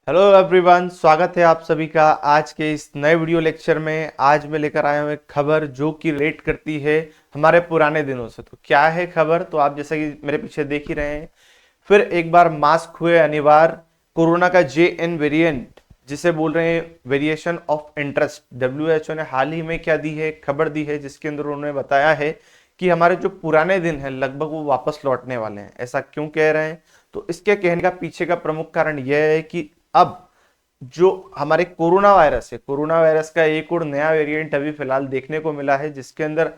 Hello everyone, स्वागत है आप सभी का आज के इस नए वीडियो लेक्चर में। आज मैं लेकर आया हूँ एक खबर जो कि रिलेट करती है हमारे पुराने दिनों से। तो क्या है खबर, तो आप जैसा कि मेरे पीछे देख ही रहे हैं। फिर एक बार मास्क हुए अनिवार्य। कोरोना का JN वेरिएंट, जिसे बोल रहे हैं वेरिएशन ऑफ इंटरेस्ट, WHO ने हाल ही में क्या दी है, खबर दी है, जिसके अंदर उन्होंने बताया है कि हमारे जो पुराने दिन हैं लगभग वो वापस लौटने वाले हैं। ऐसा क्यों कह रहे हैं, तो इसके कहने का पीछे का प्रमुख कारण यह है कि अब जो हमारे कोरोना वायरस है, कोरोना वायरस का एक और नया वेरिएंट अभी फिलहाल देखने को मिला है, जिसके अंदर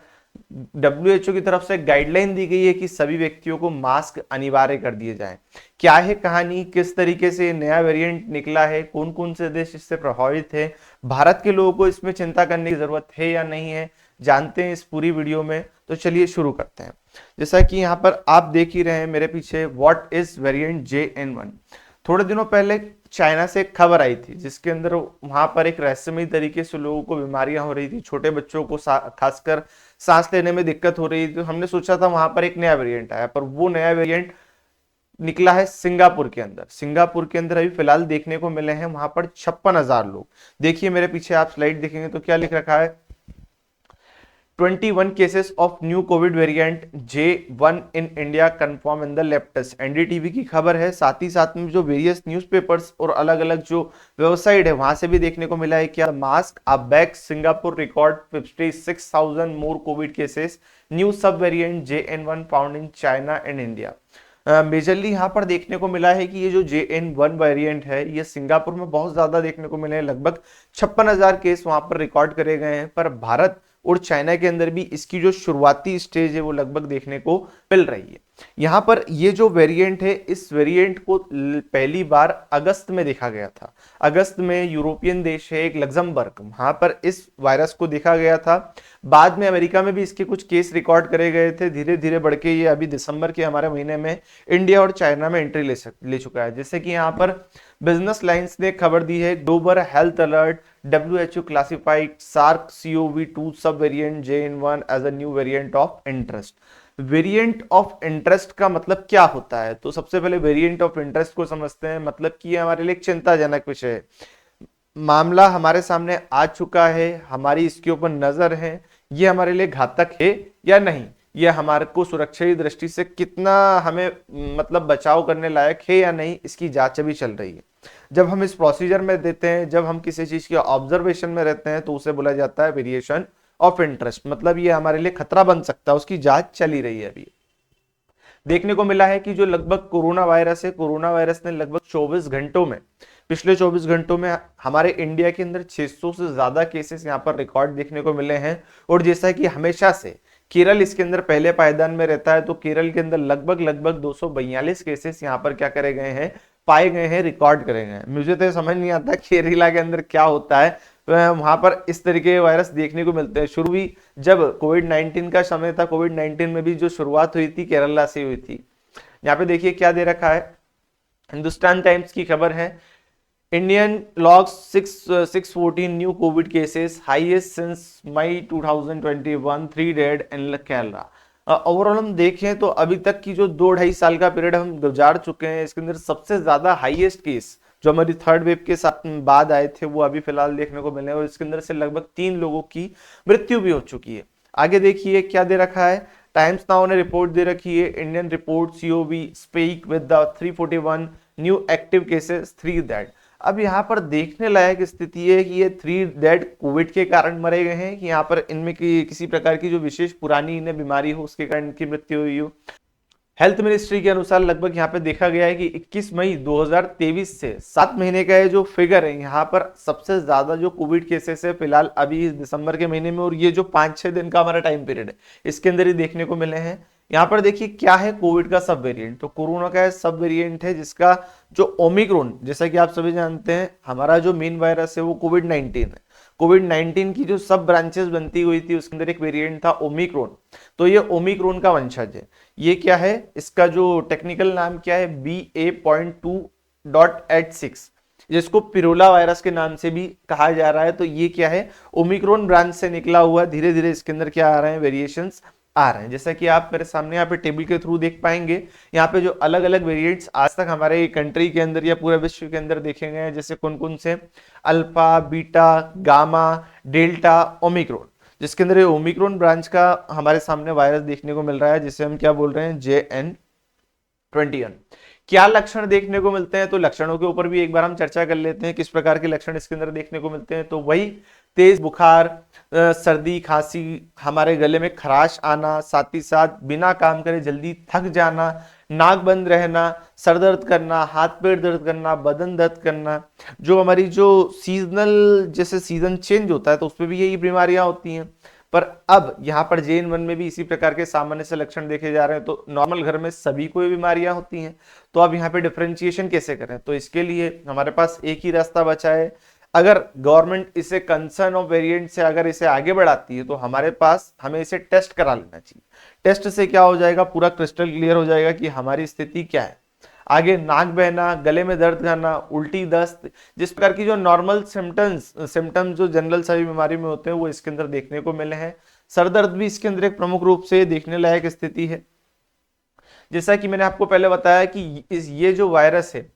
WHO की तरफ से गाइडलाइन दी गई है कि सभी व्यक्तियों को मास्क अनिवार्य कर दिए जाएं। क्या है कहानी, किस तरीके से नया वेरिएंट निकला है, कौन कौन से देश इससे प्रभावित है, भारत के लोगों को इसमें चिंता करने की जरूरत है या नहीं है, जानते हैं इस पूरी वीडियो में। तो चलिए शुरू करते हैं। जैसा कि यहाँ पर आप देख ही रहे हैं मेरे पीछे, व्हाट इज वेरिएंट JN1। थोड़े दिनों पहले चाइना से एक खबर आई थी, जिसके अंदर वहां पर एक रहस्यमयी तरीके से लोगों को बीमारियां हो रही थी, छोटे बच्चों को खासकर सांस लेने में दिक्कत हो रही थी। तो हमने सोचा था वहां पर एक नया वेरिएंट आया, पर वो नया वेरिएंट निकला है सिंगापुर के अंदर। सिंगापुर के अंदर अभी फिलहाल देखने को मिले हैं वहां पर 56,000 लोग। देखिए मेरे पीछे आप स्लाइड देखेंगे तो क्या लिख रखा है, 21 cases of new COVID variant J1 in India confirmed in the lab test। NDTV की खबर है। साथ ही साथ में जो वेरियस न्यूज़पेपर्स और अलग अलग जो वेबसाइट है वहां से भी देखने को मिला है कि मास्क अब बैक, सिंगापुर रिकॉर्ड 56,000 मोर कोविड केसेस, न्यू सब variant JN1 found in China and India. Majorly यहाँ पर देखने को मिला है कि ये जो JN1 वेरिएंट है ये सिंगापुर में बहुत ज्यादा देखने को मिले हैं। लगभग 56,000 केस वहां पर रिकॉर्ड करे गए हैं। पर भारत और चाइना के अंदर भी इसकी जो शुरुआती स्टेज है वो लगभग देखने को मिल रही है। यहाँ पर ये जो वेरिएंट है, इस वेरिएंट को पहली बार अगस्त में देखा गया था। अगस्त में यूरोपियन देश है एक लग्जमबर्ग, वहां पर इस वायरस को देखा गया था। बाद में अमेरिका में भी इसके कुछ केस रिकॉर्ड करे गए थे। धीरे धीरे बढ़ के ये अभी दिसंबर के हमारे महीने में इंडिया और चाइना में एंट्री ले चुका है। जैसे कि यहाँ पर बिजनेस लाइंस ने खबर दी है, global health alert, WHO classified SARS-CoV-2 subvariant JN1 as a new variant of interest। Variant of interest का मतलब क्या होता है, तो सबसे पहले वेरिएंट ऑफ इंटरेस्ट को समझते हैं। मतलब कि ये हमारे लिए एक चिंताजनक विषय है। मामला हमारे सामने आ चुका है, हमारी इसके ऊपर नजर है, ये हमारे लिए घातक है या नहीं, ये हमारे को सुरक्षा की दृष्टि से कितना हमें मतलब बचाव करने लायक है या नहीं, इसकी जांच अभी चल रही है। जब हम इस प्रोसीजर में देते हैं, जब हम किसी चीज के ऑब्जर्वेशन में रहते हैं, तो उसे बोला जाता है वेरिएशन ऑफ इंटरेस्ट। मतलब ये हमारे लिए खतरा बन सकता है, उसकी जांच चली रही है अभी। देखने को मिला है कि जो लगभग कोरोना वायरस है, कोरोना वायरस ने लगभग 24 घंटों में, पिछले 24 घंटों में हमारे इंडिया के अंदर 600 से ज्यादा केसेस यहाँ पर रिकॉर्ड देखने को मिले हैं। और जैसा कि हमेशा से केरल इसके अंदर पहले पायदान में रहता है, तो केरल के अंदर लगभग लगभग 242 केसेस यहाँ पर क्या करे गए हैं, पाए गए हैं, रिकॉर्ड करे गए हैं। मुझे तो समझ नहीं आता केरला के अंदर क्या होता है, वहां पर इस तरीके के वायरस देखने को मिलते हैं। शुरू भी जब कोविड-19 का समय था, कोविड-19 में भी जो शुरुआत हुई थी केरला से हुई थी। यहाँ पे देखिए क्या दे रखा है, हिंदुस्तान टाइम्स की खबर है, Indian logs 614 new Covid cases, highest since May 2021, 3 dead in Kerala. Overall हम देखें तो अभी तक की जो 2-2.5 साल का पीरियड हम गुजार चुके हैं, इसके अंदर सबसे ज्यादा हाईएस्ट केस जो हमारी थर्ड वेव के साथ बाद आए थे वो अभी फिलहाल देखने को मिले हैं। और इसके अंदर से लगभग 3 लोगों की मृत्यु भी हो चुकी है। आगे देखिए क्या दे रखा है, टाइम्स नाउ ने रिपोर्ट दे रखी है, Indian report COV speak with the 341 new active cases, 3 dead. अब यहाँ पर देखने लायक स्थिति है कि ये 3 डेड कोविड के कारण मरे गए हैं, कि यहाँ पर इनमें किसी प्रकार की जो विशेष पुरानी इन्हें बीमारी हो उसके कारण इनकी मृत्यु हुई हो। हेल्थ मिनिस्ट्री के अनुसार लगभग यहाँ पे देखा गया है कि 21 मई 2023 से 7 महीने का ये जो फिगर है, यहाँ पर सबसे ज्यादा जो कोविड केसेस है फिलहाल अभी इस दिसंबर के महीने में, और ये जो 5-6 दिन का हमारा टाइम पीरियड है इसके अंदर ही देखने को मिले हैं। यहाँ पर देखिए क्या है कोविड का सब वेरिएंट, तो कोरोना का सब वेरिएंट है जिसका जो ओमिक्रॉन, जैसा कि आप सभी जानते हैं हमारा जो मेन वायरस है वो कोविड-19 है। कोविड-19 की जो सब ब्रांचेस बनती हुई थी उसके अंदर एक वेरिएंट था ओमिक्रॉन, तो ये ओमिक्रॉन का वंशज है। ये क्या है, इसका जो टेक्निकल नाम क्या है, BA.2.86, जिसको पिरोला वायरस के नाम से भी कहा जा रहा है। तो ये क्या है, ओमिक्रॉन ब्रांच से निकला हुआ, धीरे धीरे इसके अंदर क्या आ रहे हैं वेरिएशंस आ रहे हैं। जैसा कि आप मेरे सामने यहाँ पे टेबल के थ्रू देख पाएंगे, यहाँ पे जो अलग अलग वेरिएंट्स आज तक हमारे कंट्री के अंदर या पूरे विश्व के अंदर देखे गए हैं, जैसे कौन कौन से, alpha, beta, gamma, delta, Omicron, जिसके अंदर ये ओमिक्रॉन ब्रांच का हमारे सामने वायरस देखने को मिल रहा है, जिसे हम क्या बोल रहे हैं, JN21। क्या लक्षण देखने को मिलते हैं, तो लक्षणों के ऊपर भी एक बार हम चर्चा कर लेते हैं, किस प्रकार के लक्षण इसके अंदर देखने को मिलते हैं। तो वही तेज बुखार, सर्दी, खांसी, हमारे गले में खराश आना, साथ ही साथ बिना काम करे जल्दी थक जाना, नाक बंद रहना, सर दर्द करना, हाथ पैर दर्द करना, बदन दर्द करना, जो हमारी जो सीजनल, जैसे सीजन चेंज होता है तो उसमें भी यही बीमारियां होती हैं। पर अब यहाँ पर JN1 में भी इसी प्रकार के सामान्य से लक्षण देखे जा रहे हैं। तो नॉर्मल घर में सभी को ये बीमारियां होती हैं, तो अब यहाँ पे डिफरेंशिएशन कैसे करें, तो इसके लिए हमारे पास एक ही रास्ता बचा है। अगर गवर्नमेंट इसे कंसर्न ऑफ वेरिएंट से अगर इसे आगे बढ़ाती है तो हमारे पास हमें इसे टेस्ट करा लेना चाहिए। टेस्ट से क्या हो जाएगा, पूरा क्रिस्टल क्लियर हो जाएगा कि हमारी स्थिति क्या है। आगे नाक बहना, गले में दर्द करना, उल्टी, दस्त, जिस प्रकार की जो नॉर्मल सिम्टम्स जो जनरल सभी बीमारी में होते हैं वो इसके अंदर देखने को मिले हैं। सर दर्द भी इसके अंदर एक प्रमुख रूप से देखने लायक स्थिति है। जैसा कि मैंने आपको पहले बताया कि ये जो वायरस है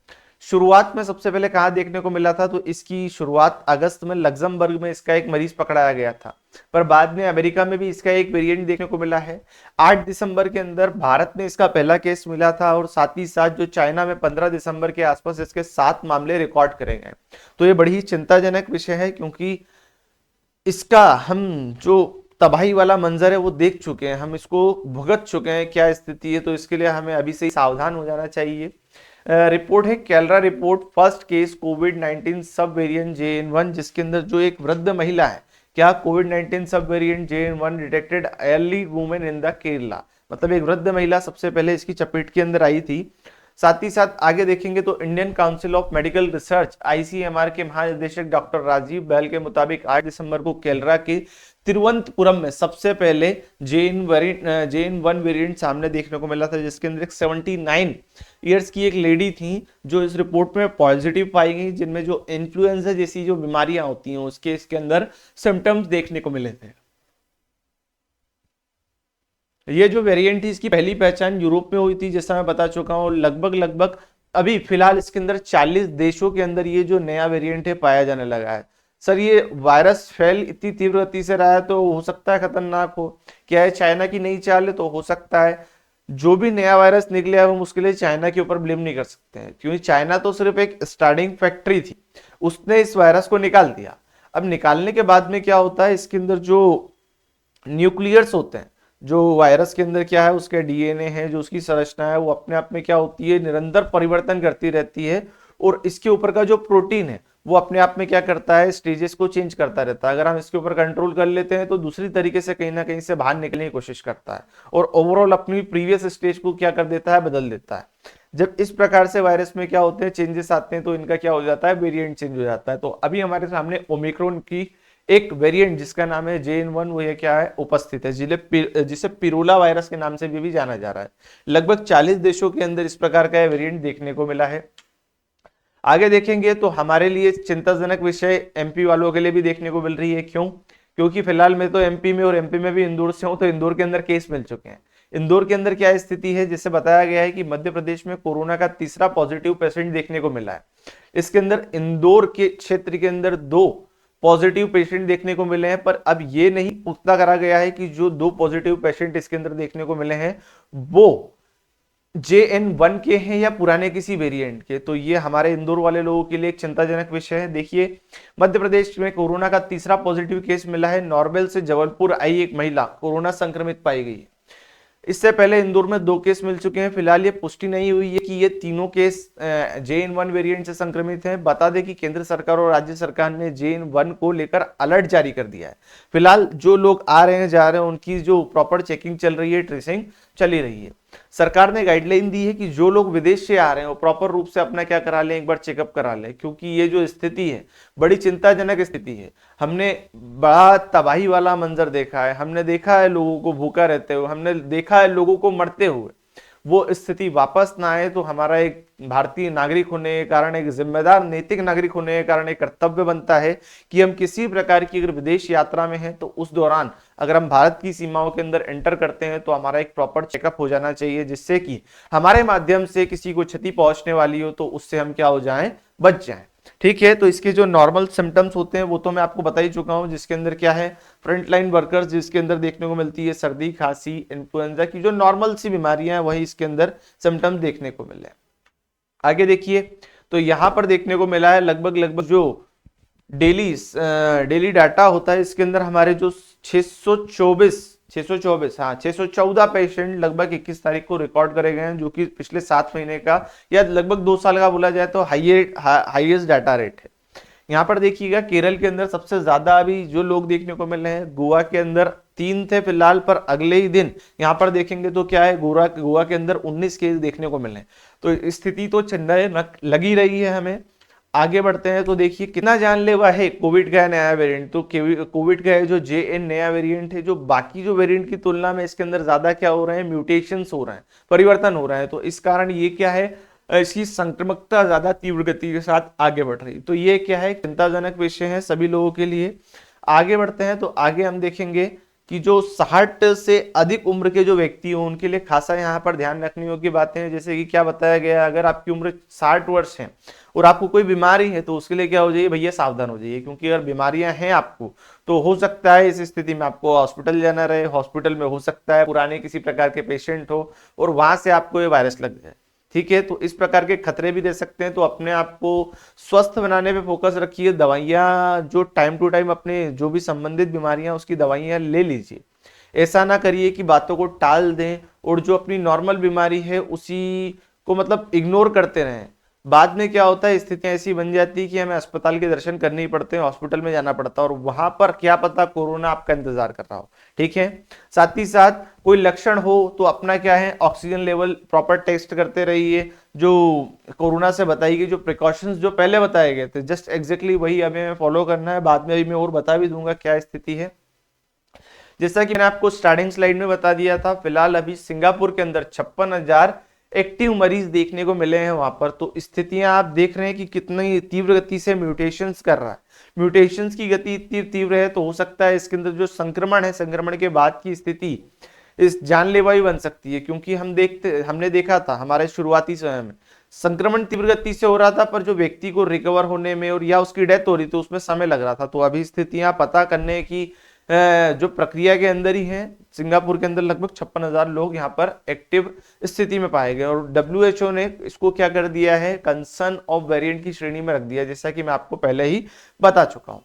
शुरुआत में सबसे पहले कहाँ देखने को मिला था, तो इसकी शुरुआत अगस्त में लग्जमबर्ग में इसका एक मरीज पकड़ाया गया था, पर बाद में अमेरिका में भी इसका एक वेरिएंट देखने को मिला है। 8 दिसंबर के अंदर भारत में इसका पहला केस मिला था, और साथ ही साथ जो चाइना में 15 दिसंबर के आसपास इसके 7 मामले रिकॉर्ड करे गए। तो ये बड़ी ही चिंताजनक विषय है, क्योंकि इसका हम जो तबाही वाला मंजर है वो देख चुके हैं, हम इसको भुगत चुके हैं क्या स्थिति है। तो इसके लिए हमें अभी से ही सावधान हो जाना चाहिए। रिपोर्ट है कैलरा रिपोर्ट, फर्स्ट केस कोविड-19 सब वेरिएंट JN1, जिसके अंदर जो एक वृद्ध महिला है, क्या कोविड-19 सब variant JN1 detected early women in the Kerala, मतलब एक वृद्ध महिला सबसे पहले इसकी चपेट के अंदर आई थी। साथ ही साथ आगे देखेंगे तो Indian council of medical research ICMR के महानिदेशक डॉक्टर राजीव बैल के मुताबिक 8 दिसंबर को केरला के तिरुवनंतपुरम में सबसे पहले JN1 वेरिएंट सामने देखने को मिला था, जिसके अंदर एक 79 ईयर्स की एक लेडी थी जो इस रिपोर्ट में पॉजिटिव पाई गई, जिनमें जो इन्फ्लुएंजा जैसी जो बीमारियां होती हैं उसके इसके अंदर सिम्टम्स देखने को मिले थे। ये जो वेरिएंट थी इसकी पहली पहचान यूरोप में हुई थी, जैसा मैं बता चुका हूँ। लगभग अभी फिलहाल इसके अंदर 40 देशों के अंदर ये जो नया वेरिएंट है पाया जाने लगा है। सर ये वायरस फैल इतनी तीव्र गति से रहा है तो हो सकता है खतरनाक हो, क्या है चाइना की नई चाल है, तो हो सकता है जो भी नया वायरस निकले हम उसके लिए चाइना के ऊपर ब्लेम नहीं कर सकते हैं, क्योंकि चाइना तो सिर्फ एक स्टार्टिंग फैक्ट्री थी, उसने इस वायरस को निकाल दिया। अब निकालने के बाद में क्या होता है, इसके अंदर जो न्यूक्लियर्स होते हैं, जो वायरस के अंदर क्या है उसके DNA है, जो उसकी संरचना है वो अपने आप में क्या होती है, निरंतर परिवर्तन करती रहती है, और इसके ऊपर का जो प्रोटीन है वो अपने आप में क्या करता है, स्टेजेस को चेंज करता रहता है। अगर हम इसके ऊपर कंट्रोल कर लेते हैं तो दूसरी तरीके से कहीं ना कहीं से बाहर निकलने की कोशिश करता है, और ओवरऑल अपनी प्रीवियस स्टेज को क्या कर देता है, बदल देता है। जब इस प्रकार से वायरस में क्या होते हैं, चेंजेस आते हैं, तो इनका क्या हो जाता है, वेरिएंट चेंज हो जाता है। तो अभी हमारे सामने ओमिक्रॉन की एक वेरिएंट जिसका नाम है JN1 वो ये क्या है, उपस्थित है, जिसे पिरोला वायरस के नाम से भी जाना जा रहा है। लगभग 40 देशों के अंदर इस प्रकार का वेरिएंट देखने को मिला है। आगे देखेंगे तो हमारे लिए चिंताजनक विषय MP वालों के लिए भी देखने को मिल रही है। क्यों? क्योंकि फिलहाल मैं तो MP में, और MP में भी इंदौर से हूं, तो इंदौर के अंदर केस मिल चुके हैं। इंदौर के अंदर क्या स्थिति है, जिससे बताया गया है कि मध्य प्रदेश में कोरोना का तीसरा पॉजिटिव पेशेंट देखने को मिला है। इसके अंदर इंदौर के क्षेत्र के अंदर 2 पॉजिटिव पेशेंट देखने को मिले हैं, पर अब ये नहीं पुख्ता करा गया है कि जो 2 पॉजिटिव पेशेंट इसके अंदर देखने को मिले हैं वो JN1 के हैं या पुराने किसी वेरिएंट के। तो ये हमारे इंदौर वाले लोगों के लिए एक चिंताजनक विषय है। देखिए मध्य प्रदेश में कोरोना का तीसरा पॉजिटिव केस मिला है। नॉर्वेल से जबलपुर आई एक महिला कोरोना संक्रमित पाई गई है। इससे पहले इंदौर में 2 केस मिल चुके हैं। फिलहाल ये पुष्टि नहीं हुई है कि ये तीनों केस JN1 वेरिएंट से संक्रमित हैं। बता दें कि केंद्र सरकार और राज्य सरकार ने JN1 को लेकर अलर्ट जारी कर दिया है। फिलहाल जो लोग आ रहे हैं जा रहे हैं उनकी जो प्रॉपर चेकिंग चल रही है, ट्रेसिंग चली रही है। सरकार ने गाइडलाइन दी है कि जो लोग विदेश से आ रहे हैं वो प्रॉपर रूप से अपना क्या करा लें, एक बार चेकअप करा लें, क्योंकि ये जो स्थिति है बड़ी चिंताजनक स्थिति है। हमने बड़ा तबाही वाला मंजर देखा है, हमने देखा है लोगों को भूखा रहते हुए, हमने देखा है लोगों को मरते हुए। वो स्थिति वापस ना आए, तो हमारा एक भारतीय नागरिक होने के कारण, एक जिम्मेदार नैतिक नागरिक होने के कारण एक कर्तव्य बनता है कि हम किसी प्रकार की अगर विदेश यात्रा में हैं तो उस दौरान अगर हम भारत की सीमाओं के अंदर एंटर करते हैं तो हमारा एक प्रॉपर चेकअप हो जाना चाहिए, जिससे कि हमारे माध्यम से किसी को क्षति पहुंचने वाली हो तो उससे हम क्या हो जाएं, बच जाएं। ठीक है, तो इसके जो नॉर्मल सिम्टम्स होते हैं वो तो मैं आपको बता ही चुका हूं, जिसके अंदर क्या है, फ्रंटलाइन वर्कर्स जिसके अंदर देखने को मिलती है सर्दी, खांसी, इन्फ्लुएंजा की जो नॉर्मल सी बीमारियां हैं वही इसके अंदर सिम्टम्स देखने को मिले। आगे देखिए, तो यहां पर देखने को मिला है लगभग लगभग जो डेली डाटा होता है इसके अंदर हमारे जो 624 हाँ 614 पेशेंट लगभग 21 तारीख को रिकॉर्ड करे गए हैं, जो कि पिछले 7 महीने का या लगभग 2 साल का बोला जाए तो हाईएस्ट डाटा रेट है। यहाँ पर देखिएगा केरल के अंदर सबसे ज्यादा अभी जो लोग देखने को मिल रहे हैं, गोवा के अंदर 3 थे फिलहाल, पर अगले ही दिन यहाँ पर देखेंगे तो क्या है, गोवा के अंदर 19 केस देखने को मिल रहे हैं। तो स्थिति तो चिंता लगी रही है हमें। आगे बढ़ते हैं तो देखिए कितना जानलेवा है कोविड का नया वेरिएंट। तो कोविड का जो JN नया वेरिएंट है, जो बाकी जो वेरिएंट की तुलना में इसके अंदर ज्यादा क्या हो रहे हैं, म्यूटेशंस हो रहे हैं, परिवर्तन हो रहा है। तो इस कारण ये क्या है, इसकी संक्रमकता ज्यादा तीव्र गति के साथ आगे बढ़ रही है। तो ये क्या है, चिंताजनक विषय है सभी लोगों के लिए। आगे बढ़ते हैं तो आगे हम देखेंगे कि जो 60 से अधिक उम्र के जो व्यक्ति हो उनके लिए खासा यहाँ पर ध्यान रखने योग्य बातें हैं। जैसे कि क्या बताया गया, अगर आपकी उम्र 60 वर्ष है और आपको कोई बीमारी है तो उसके लिए क्या हो जाइए भैया, सावधान हो जाइए, क्योंकि अगर बीमारियां हैं आपको तो हो सकता है इस स्थिति में आपको हॉस्पिटल जाना रहे। हॉस्पिटल में हो सकता है पुराने किसी प्रकार के पेशेंट हो और वहां से आपको ये वायरस लग जाए। ठीक है, तो इस प्रकार के खतरे भी दे सकते हैं। तो अपने आप को स्वस्थ बनाने पे फोकस रखिए, दवाइयां जो टाइम टू टाइम अपने जो भी संबंधित बीमारियां उसकी दवाइयां ले लीजिए। ऐसा ना करिए कि बातों को टाल दें और जो अपनी नॉर्मल बीमारी है उसी को मतलब इग्नोर करते रहें। बाद में क्या होता है, स्थितियां ऐसी बन जाती है कि हमें अस्पताल के दर्शन करने ही पड़ते हैं, हॉस्पिटल में जाना पड़ता है और वहां पर क्या पता कोरोना आपका इंतजार कर रहा हो। ठीक है, साथ ही साथ कोई लक्षण हो तो अपना क्या है, ऑक्सीजन लेवल प्रॉपर टेस्ट करते रहिए। जो कोरोना से बताई गई जो प्रिकॉशंस जो पहले बताए गए थे, जस्ट एग्जैक्टली वही हमें फॉलो करना है। बाद में अभी मैं और बता भी दूंगा क्या स्थिति है। जैसा कि मैंने आपको स्टार्टिंग स्लाइड में बता दिया था, फिलहाल अभी सिंगापुर के अंदर 56,000 एक्टिव मरीज देखने को मिले हैं वहां पर। तो स्थितियां आप देख रहे हैं कि कितनी तीव्र गति से म्यूटेशंस कर रहा है। म्यूटेशंस की गति इतनी तीव्र है तो हो सकता है इसके अंदर जो संक्रमण है, संक्रमण के बाद की स्थिति इस जानलेवा ही बन सकती है। क्योंकि हमने देखा था हमारे शुरुआती समय में संक्रमण तीव्र गति से हो रहा था, पर जो व्यक्ति को रिकवर होने में और या उसकी डेथ हो रही थी उसमें समय लग रहा था। तो अभी स्थितियां पता करने की जो प्रक्रिया के अंदर ही है। सिंगापुर के अंदर लगभग 56,000 लोग यहाँ पर एक्टिव स्थिति में पाए गए और WHO ने इसको क्या कर दिया है, कंसर्न ऑफ वेरिएंट की श्रेणी में रख दिया, जैसा कि मैं आपको पहले ही बता चुका हूं।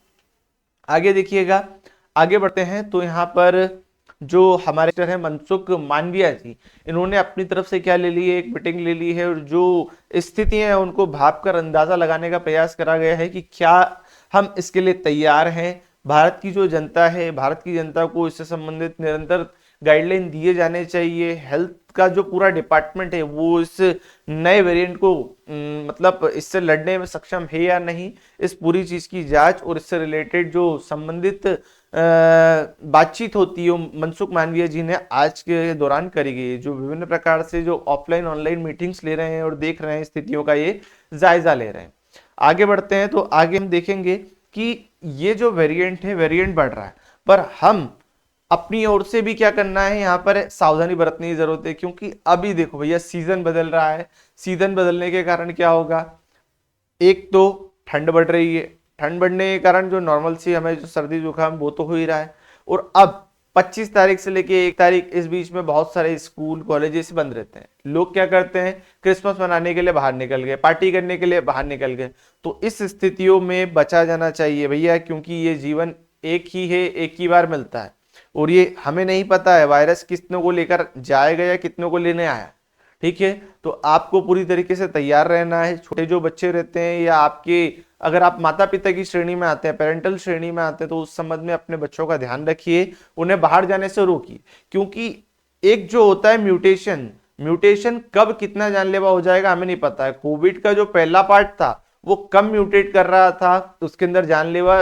आगे देखिएगा, आगे बढ़ते हैं तो यहाँ पर जो हमारे है मनसुख मांडविया जी, इन्होंने अपनी तरफ से क्या ले ली है, एक मीटिंग ले ली है और जो स्थितियां हैं उनको भाप कर अंदाजा लगाने का प्रयास करा गया है कि क्या हम इसके लिए तैयार हैं। भारत की जो जनता है, भारत की जनता को इससे संबंधित निरंतर गाइडलाइन दिए जाने चाहिए। हेल्थ का जो पूरा डिपार्टमेंट है वो इस नए वेरिएंट को मतलब इससे लड़ने में सक्षम है या नहीं, इस पूरी चीज की जांच और इससे रिलेटेड जो संबंधित बातचीत होती है मनसुख मांडविया जी ने आज के दौरान करी गई। जो विभिन्न प्रकार से जो ऑफलाइन ऑनलाइन मीटिंग्स ले रहे हैं और देख रहे हैं स्थितियों का ये जायजा ले रहे हैं। आगे बढ़ते हैं तो आगे हम देखेंगे कि ये जो वेरिएंट है, वेरिएंट बढ़ रहा है, पर हम अपनी ओर से भी क्या करना है, यहाँ पर सावधानी बरतने की जरूरत है। क्योंकि अभी देखो भैया सीजन बदल रहा है, सीजन बदलने के कारण क्या होगा, एक तो ठंड बढ़ रही है, ठंड बढ़ने के कारण जो नॉर्मल सी हमें जो सर्दी जुकाम वो तो हो ही रहा है। और अब 25 तारीख से लेके 1 तारीख इस बीच में बहुत सारे स्कूल कॉलेजेस बंद रहते हैं। लोग क्या करते हैं, क्रिसमस मनाने के लिए बाहर निकल गए, पार्टी करने के लिए बाहर निकल गए। तो इस स्थितियों में बचा जाना चाहिए भैया, क्योंकि ये जीवन एक ही है, एक ही बार मिलता है और ये हमें नहीं पता है वायरस कितनों को लेकर जाएगा या कितनों को लेने आया। ठीक है, तो आपको पूरी तरीके से तैयार रहना है। छोटे जो बच्चे रहते हैं या आपके अगर आप माता पिता की श्रेणी में आते हैं, पेरेंटल श्रेणी में आते हैं, तो उस संबंध में अपने बच्चों का ध्यान रखिए, उन्हें बाहर जाने से रोकिए। क्योंकि एक जो होता है म्यूटेशन कब कितना जानलेवा हो जाएगा हमें नहीं पता है। कोविड का जो पहला पार्ट था वो कम म्यूटेट कर रहा था, उसके अंदर जानलेवा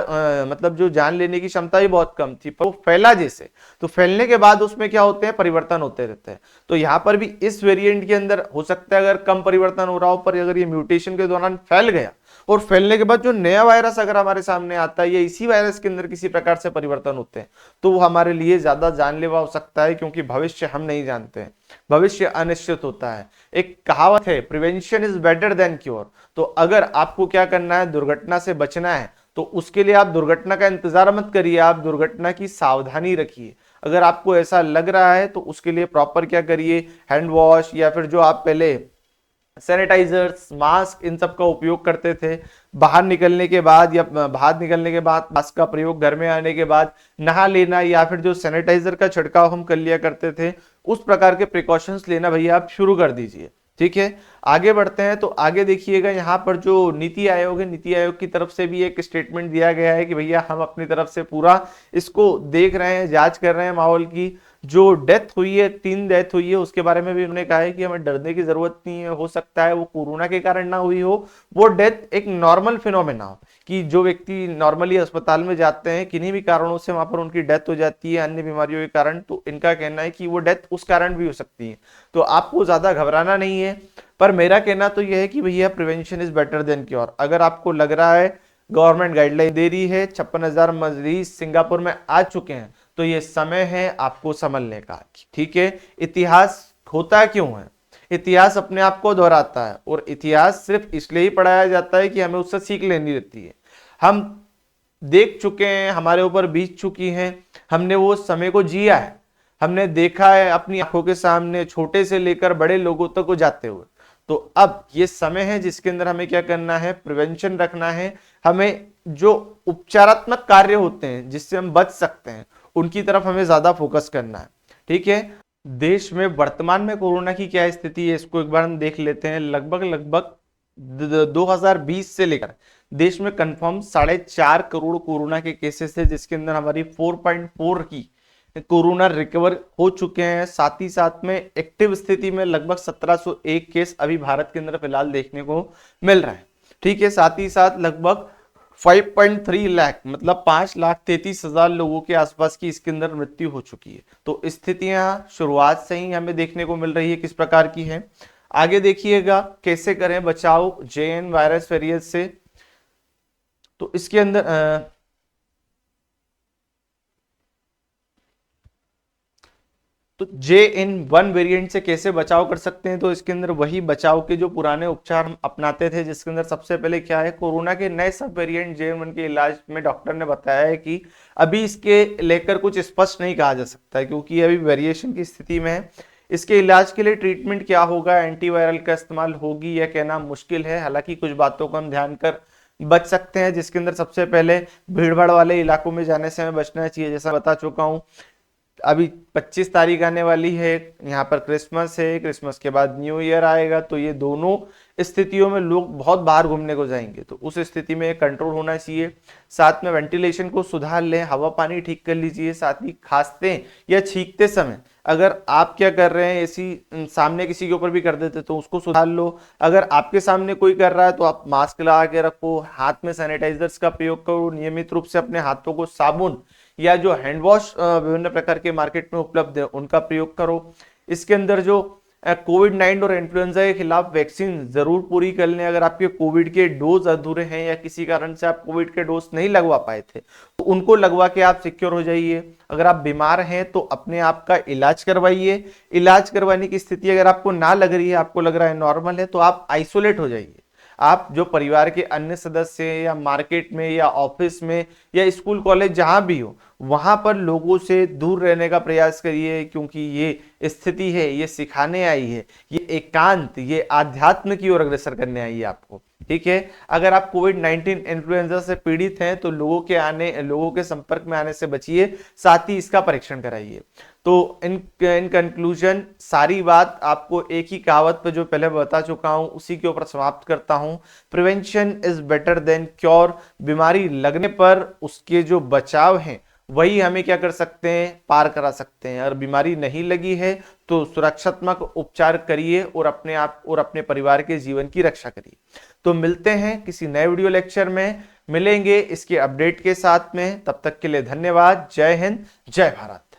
मतलब जो जान लेने की क्षमता भी बहुत कम थी, पर वो फैला जैसे, तो फैलने के बाद उसमें क्या होते हैं, परिवर्तन होते रहते हैं। तो यहाँ पर भी इस वेरिएंट के अंदर हो सकता है अगर कम परिवर्तन हो रहा हो, पर अगर ये म्यूटेशन के दौरान फैल गया और फैलने के बाद जो नया वायरस अगर हमारे सामने आता है या इसी वायरस के अंदर किसी प्रकार से परिवर्तन होते हैं, तो वो हमारे लिए ज्यादा जानलेवा हो सकता है, क्योंकि भविष्य हम नहीं जानते हैं, भविष्य अनिश्चित होता है। एक कहावत है, prevention is better than cure. तो अगर आपको क्या करना है, दुर्घटना से बचना है, तो उसके लिए आप दुर्घटना का इंतजार मत करिए, आप दुर्घटना की सावधानी रखिए। अगर आपको ऐसा लग रहा है तो उसके लिए प्रॉपर क्या करिए, हैंड वॉश या फिर जो आप पहले सैनिटाइजर्स, मास्क, इन सब का उपयोग करते थे, बाहर निकलने के बाद या बाहर निकलने के बाद मास्क का प्रयोग, घर में आने के बाद नहा लेना, या फिर जो सैनिटाइजर का छिड़काव हम कर लिया करते थे, उस प्रकार के प्रिकॉशंस लेना भैया आप शुरू कर दीजिए। ठीक है, आगे बढ़ते हैं। तो आगे देखिएगा, यहाँ पर जो नीति आयोग है, नीति आयोग की तरफ से भी एक स्टेटमेंट दिया गया है कि भैया हम अपनी तरफ से पूरा इसको देख रहे हैं, जांच कर रहे हैं माहौल की। जो डेथ हुई है, 3 डेथ हुई है, उसके बारे में भी उन्होंने कहा है कि हमें डरने की जरूरत नहीं है, हो सकता है वो कोरोना के कारण ना हुई हो, वो डेथ एक नॉर्मल फिनोमेना हो, कि जो व्यक्ति नॉर्मली अस्पताल में जाते हैं, किन्हीं भी कारणों से वहां पर उनकी डेथ हो जाती है अन्य बीमारियों के कारण, तो इनका कहना है कि वो डेथ उस कारण भी हो सकती है, तो आपको ज्यादा घबराना नहीं है। पर मेरा कहना तो यह है कि भैया prevention is better than cure. अगर आपको लग रहा है गवर्नमेंट गाइडलाइन दे रही है, 56,000 मरीज सिंगापुर में आ चुके हैं, तो ये समय है आपको संभलने का। ठीक है, इतिहास होता क्यों है, इतिहास अपने आप को दोहराता है, और इतिहास सिर्फ इसलिए ही पढ़ाया जाता है कि हमें उससे सीख लेनी रहती है। हम देख चुके हैं, हमारे ऊपर बीत चुकी हैं, हमने वो समय को जिया है, हमने देखा है अपनी आंखों के सामने, छोटे से लेकर बड़े लोगों तक को जाते हुए। तो अब ये समय है जिसके अंदर हमें क्या करना है, प्रिवेंशन रखना है। हमें जो उपचारात्मक कार्य होते हैं जिससे हम बच सकते हैं, उनकी तरफ हमें ज्यादा फोकस करना है। ठीक है, देश में वर्तमान में कोरोना की क्या स्थिति है, इसको एक बार हम देख लेते हैं। लगभग 2020 से लेकर देश में कंफर्म 4.5 करोड़ कोरोना के केसेस है, जिसके अंदर हमारी 4.4 की कोरोना रिकवर हो चुके हैं। साथ ही साथ में एक्टिव स्थिति में लगभग 1701 केस अभी भारत के अंदर फिलहाल देखने को मिल रहा है। ठीक है, साथ ही साथ लगभग 5.3 लाख मतलब 5,33,000 लोगों के आसपास की इसके अंदर मृत्यु हो चुकी है। तो स्थितियां शुरुआत से ही हमें देखने को मिल रही है किस प्रकार की है। आगे देखिएगा, कैसे करें बचाव JN वायरस वेरिएंट से। तो इसके अंदर तो JN1 वेरिएंट से कैसे बचाव कर सकते हैं, तो इसके अंदर वही बचाव के जो पुराने उपचार हम अपनाते थे, जिसके अंदर सबसे पहले क्या है, कोरोना के नए सब वेरिएंट JN1 के इलाज में डॉक्टर ने बताया है कि अभी इसके लेकर कुछ स्पष्ट नहीं कहा जा सकता है, क्योंकि अभी वेरिएशन की स्थिति में है। इसके इलाज के लिए ट्रीटमेंट क्या होगा, एंटीवायरल का इस्तेमाल होगी, यह कहना मुश्किल है। हालांकि कुछ बातों को हम ध्यान कर बच सकते हैं, जिसके अंदर सबसे पहले भीड़ भाड़ वाले इलाकों में जाने से हमें बचना चाहिए। जैसा बता चुका हूं, अभी 25 तारीख आने वाली है, यहाँ पर क्रिसमस है, क्रिसमस के बाद न्यू ईयर आएगा, तो ये दोनों स्थितियों में लोग बहुत बाहर घूमने को जाएंगे, तो उस स्थिति में कंट्रोल होना चाहिए। साथ में वेंटिलेशन को सुधार लें, हवा पानी ठीक कर लीजिए। साथ ही खांसते या छींकते समय अगर आप क्या कर रहे हैं, ऐसी सामने किसी के ऊपर भी कर देते तो उसको सुधार लो। अगर आपके सामने कोई कर रहा है तो आप मास्क लगा के रखो, हाथ में सैनिटाइजर्स का प्रयोग करो, नियमित रूप से अपने हाथों को साबुन या जो हैंड वॉश विभिन्न प्रकार के मार्केट में उपलब्ध है उनका प्रयोग करो। इसके अंदर जो कोविड-19 और इन्फ्लुएंजा के खिलाफ वैक्सीन जरूर पूरी कर लें। अगर आपके कोविड के डोज अधूरे हैं या किसी कारण से आप कोविड के डोज नहीं लगवा पाए थे, तो उनको लगवा के आप सिक्योर हो जाइए। अगर आप बीमार हैं तो अपने आप का इलाज करवाइए। इलाज करवाने की स्थिति अगर आपको ना लग रही है, आपको लग रहा है नॉर्मल है, तो आप आइसोलेट हो जाइए। आप जो परिवार के अन्य सदस्य या मार्केट में या ऑफिस में या स्कूल कॉलेज जहां भी हो, वहां पर लोगों से दूर रहने का प्रयास करिए, क्योंकि ये स्थिति है, ये सिखाने आई है, ये एकांत, ये आध्यात्म की ओर अग्रसर करने आई है आपको। ठीक है, अगर आप कोविड-19 इन्फ्लुएंजा से पीड़ित हैं तो लोगों के संपर्क में आने से बचिए, साथ ही इसका परीक्षण कराइए। तो इन कंक्लूजन सारी बात आपको एक ही कहावत पे जो पहले बता चुका हूं उसी के ऊपर समाप्त करता हूं, prevention is better than cure. बीमारी लगने पर उसके जो बचाव हैं वही हमें क्या कर सकते हैं, पार करा सकते हैं। अगर बीमारी नहीं लगी है तो सुरक्षात्मक उपचार करिए और अपने आप और अपने परिवार के जीवन की रक्षा करिए। तो मिलते हैं किसी नए वीडियो लेक्चर में, मिलेंगे इसके अपडेट के साथ में। तब तक के लिए धन्यवाद। जय हिंद, जय भारत।